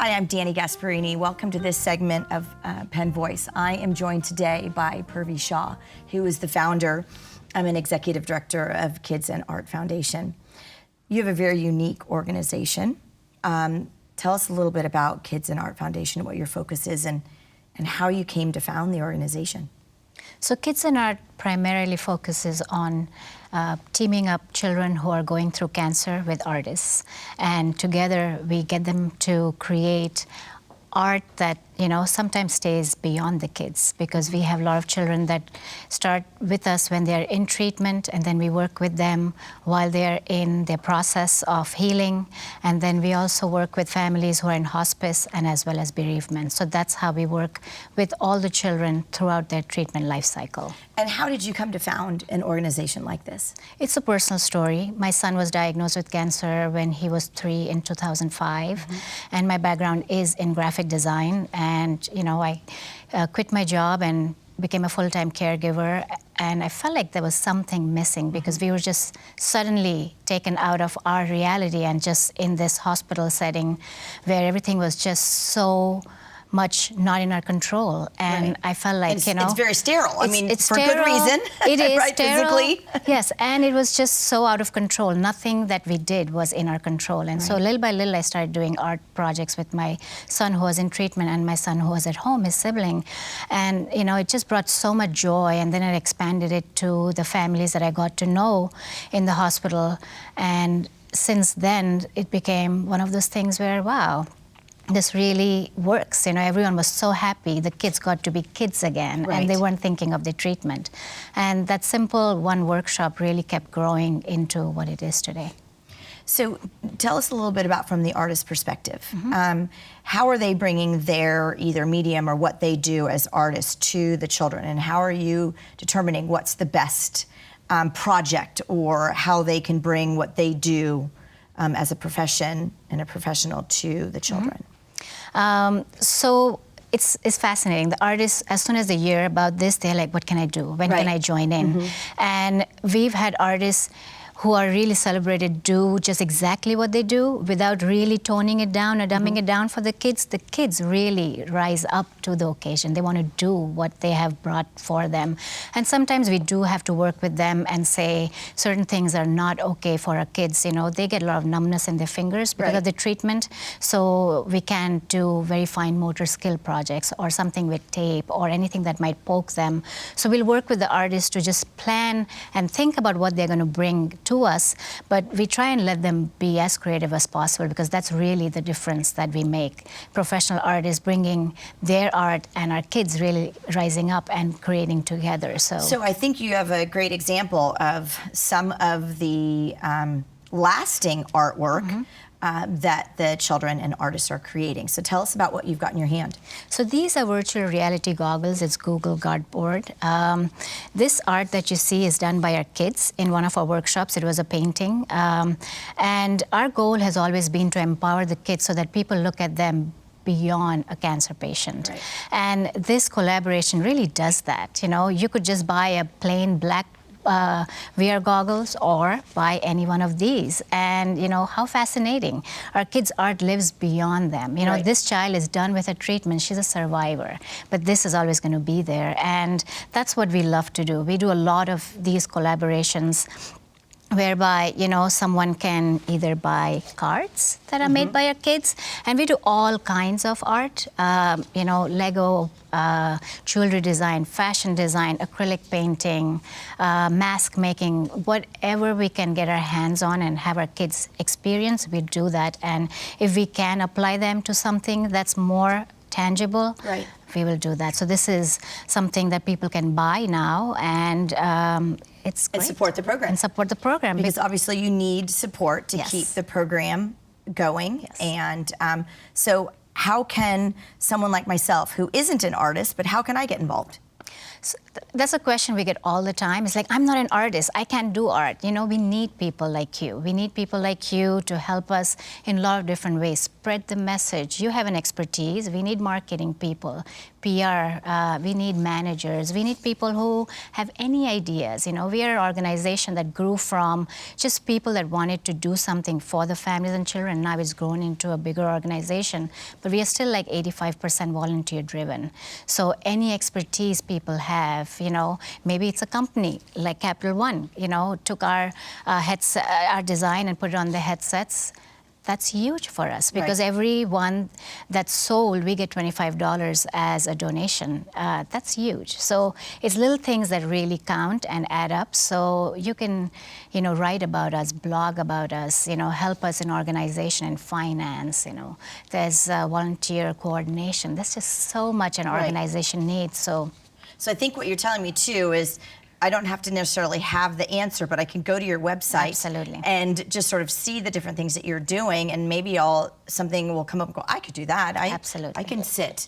Hi, I'm Dani Gasparini. Welcome to this segment of Penn Voice. I am joined today by Purvi Shah, who is the founder and executive director of Kids&Art Foundation. You have a very unique organization. Tell us a little bit about Kids&Art Foundation, what your focus is, and how you came to found the organization. So Kids&Art primarily focuses on teaming up children who are going through cancer with artists. And together we get them to create art that, sometimes stays beyond the kids, because we have a lot of children that start with us when they're in treatment, and then we work with them while they're in their process of healing. And then we also work with families who are in hospice and as well as bereavement. So that's how we work with all the children throughout their treatment life cycle. And how did you come to found an organization like this? It's a personal story. My son was diagnosed with cancer when he was 3 in 2005. And my background is in graphic design. And, I quit my job and became a full-time caregiver. And I felt like there was something missing, because we were just suddenly taken out of our reality and just in this hospital setting where everything was just so much not in our control. And right. I felt like, it's very sterile. It's for sterile. Good reason. It is right, sterile. Physically. Yes, and it was just so out of control. Nothing that we did was in our control. And so little by little, I started doing art projects with my son who was in treatment and my son who was at home, his sibling. And, it just brought so much joy. And then I expanded it to the families that I got to know in the hospital. And since then, it became one of those things where, wow, this really works. Everyone was so happy. The kids got to be kids again, right. and they weren't thinking of the treatment. And that simple one workshop really kept growing into what it is today. So tell us a little bit about, from the artist's perspective, how are they bringing their either medium or what they do as artists to the children? And how are you determining what's the best project, or how they can bring what they do as a profession and a professional to the children? So it's fascinating. The artists, as soon as they hear about this, they're like, what can I do? When can I join in? And we've had artists who are really celebrated do just exactly what they do without really toning it down or dumbing it down for the kids. The kids really rise up to the occasion. They want to do what they have brought for them. And sometimes we do have to work with them and say certain things are not okay for our kids. They get a lot of numbness in their fingers because of the treatment. So we can't do very fine motor skill projects or something with tape or anything that might poke them. So we'll work with the artists to just plan and think about what they're going to bring to us, but we try and let them be as creative as possible, because that's really the difference that we make. Professional artists bringing their art and our kids really rising up and creating together. So I think you have a great example of some of the lasting artwork that the children and artists are creating. So tell us about what you've got in your hand. So these are virtual reality goggles. It's Google Cardboard. This art that you see is done by our kids in one of our workshops. It was a painting. And our goal has always been to empower the kids so that people look at them beyond a cancer patient. Right. And this collaboration really does that. You could just buy a plain black VR goggles or buy any one of these. And how fascinating. Our kids' art lives beyond them. This child is done with a treatment. She's a survivor. But this is always going to be there. And that's what we love to do. We do a lot of these collaborations whereby, someone can either buy cards that are made by our kids, and we do all kinds of art, Lego, jewelry design, fashion design, acrylic painting, mask making, whatever we can get our hands on and have our kids experience, we do that. And if we can apply them to something that's more tangible, we will do that. So this is something that people can buy now, and it's great. And support the program. And support the program. Because obviously you need support to keep the program going. And so how can someone like myself, who isn't an artist, but how can I get involved? So that's a question we get all the time. It's like, I'm not an artist. I can't do art. We need people like you. We need people like you to help us in a lot of different ways. spread the message. You have an expertise. We need marketing people, PR, we need managers, we need people who have any ideas. You know, we are an organization that grew from just people that wanted to do something for the families and children. Now it's grown into a bigger organization, but we are still like 85% volunteer driven. So any expertise people have, you know, maybe it's a company like Capital One, you know, took our our design and put it on the headsets. That's huge for us because every one that's sold, we get $25 as a donation. That's huge. So it's little things that really count and add up. So you can, you know, write about us, blog about us, you know, help us in organization and finance, you know. There's volunteer coordination. There's just so much an organization needs. So I think what you're telling me too is I don't have to necessarily have the answer, but I can go to your website and just sort of see the different things that you're doing, and maybe something will come up and go, I could do that. I can sit.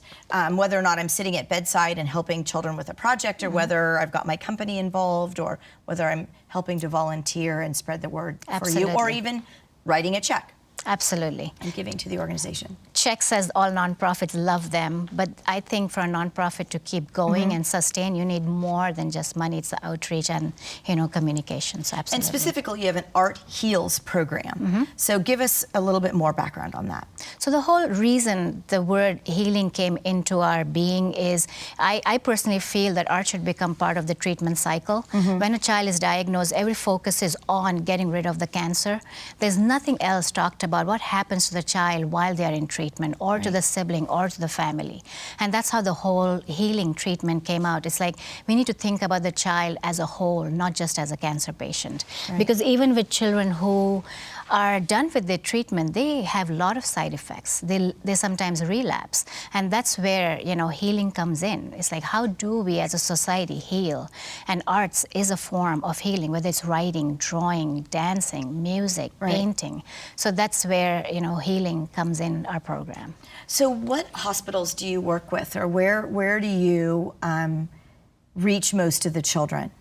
Whether or not I'm sitting at bedside and helping children with a project, or whether I've got my company involved, or whether I'm helping to volunteer and spread the word for you, or even writing a check. Absolutely. And giving to the organization. Check says all nonprofits love them, but I think for a nonprofit to keep going and sustain, you need more than just money. It's the outreach and, you know, communications. Absolutely. And specifically, you have an Art Heals program. So give us a little bit more background on that. So the whole reason the word healing came into our being is I personally feel that art should become part of the treatment cycle. When a child is diagnosed, every focus is on getting rid of the cancer. There's nothing else talked about what happens to the child while they are in treatment, or to the sibling, or to the family. And that's how the whole healing treatment came out. It's like we need to think about the child as a whole, not just as a cancer patient. Because even with children who are done with their treatment, they have a lot of side effects. They sometimes relapse. And that's where, you know, healing comes in. It's like, how do we as a society heal? And arts is a form of healing, whether it's writing, drawing, dancing, music, painting. So that's where, you know, healing comes in our program. So what hospitals do you work with, or where do you reach most of the children?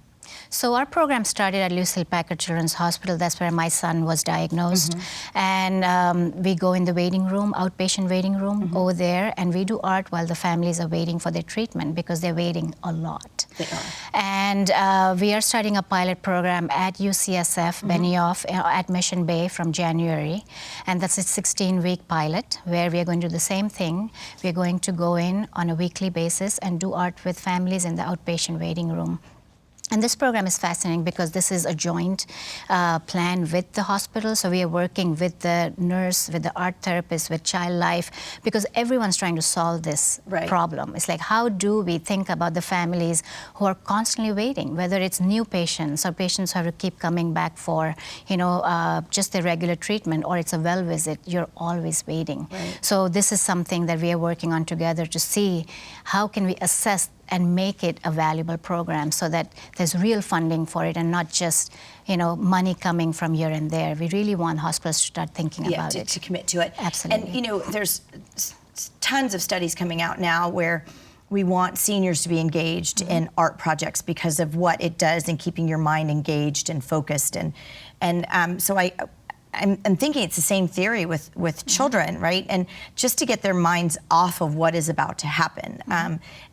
So our program started at Lucille Packard Children's Hospital. That's where my son was diagnosed. And we go in the waiting room, outpatient waiting room, over there, and we do art while the families are waiting for their treatment, because they're waiting a lot. They are. And we are starting a pilot program at UCSF, Benioff, at Mission Bay from January. And that's a 16-week pilot where we are going to do the same thing. We're going to go in on a weekly basis and do art with families in the outpatient waiting room. And this program is fascinating because this is a joint plan with the hospital. So we are working with the nurse, with the art therapist, with Child Life, because everyone's trying to solve this problem. It's like, how do we think about the families who are constantly waiting, whether it's new patients or patients who have to keep coming back for, you know, just the regular treatment, or it's a well visit, you're always waiting. So this is something that we are working on together to see how can we assess and make it a valuable program so that there's real funding for it and not just, you know, money coming from here and there. We really want hospitals to start thinking about it. To commit to it. Absolutely. And, you know, there's tons of studies coming out now where we want seniors to be engaged in art projects because of what it does in keeping your mind engaged and focused. And so I'm thinking it's the same theory with children, right? And just to get their minds off of what is about to happen,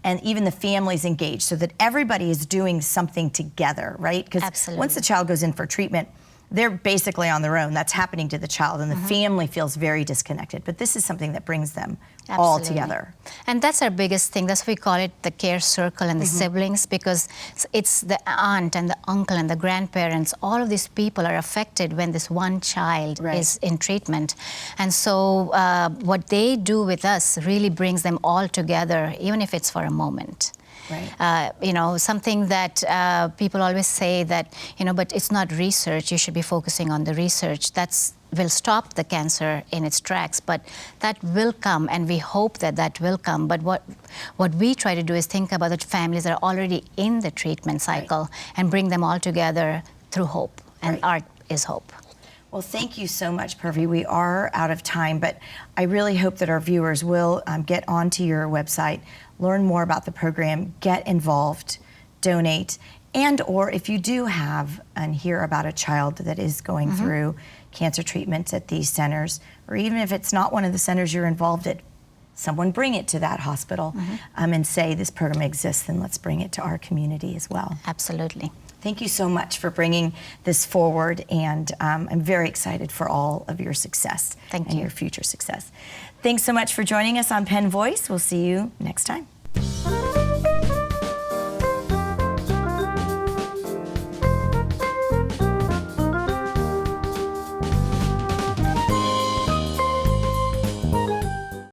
and even the families engaged, so that everybody is doing something together, right? Because once the child goes in for treatment, they're basically on their own. That's happening to the child, and the family feels very disconnected. But this is something that brings them all together. And that's our biggest thing. That's why we call it the care circle and the siblings, because it's the aunt and the uncle and the grandparents. All of these people are affected when this one child is in treatment. And so what they do with us really brings them all together, even if it's for a moment. You know, something that people always say that, you know, but it's not research, you should be focusing on the research. That's will stop the cancer in its tracks, but that will come, and we hope that that will come. But what we try to do is think about the families that are already in the treatment cycle and bring them all together through hope, and art is hope. Well, thank you so much, Purvi. We are out of time, but I really hope that our viewers will get onto your website, learn more about the program, get involved, donate, and or if you do have and hear about a child that is going through cancer treatments at these centers, or even if it's not one of the centers you're involved in, someone bring it to that hospital and say this program exists, and let's bring it to our community as well. Absolutely. Thank you so much for bringing this forward, and I'm very excited for all of your success Thank and you. your future success. Thanks so much for joining us on Penn Voice. We'll see you next time.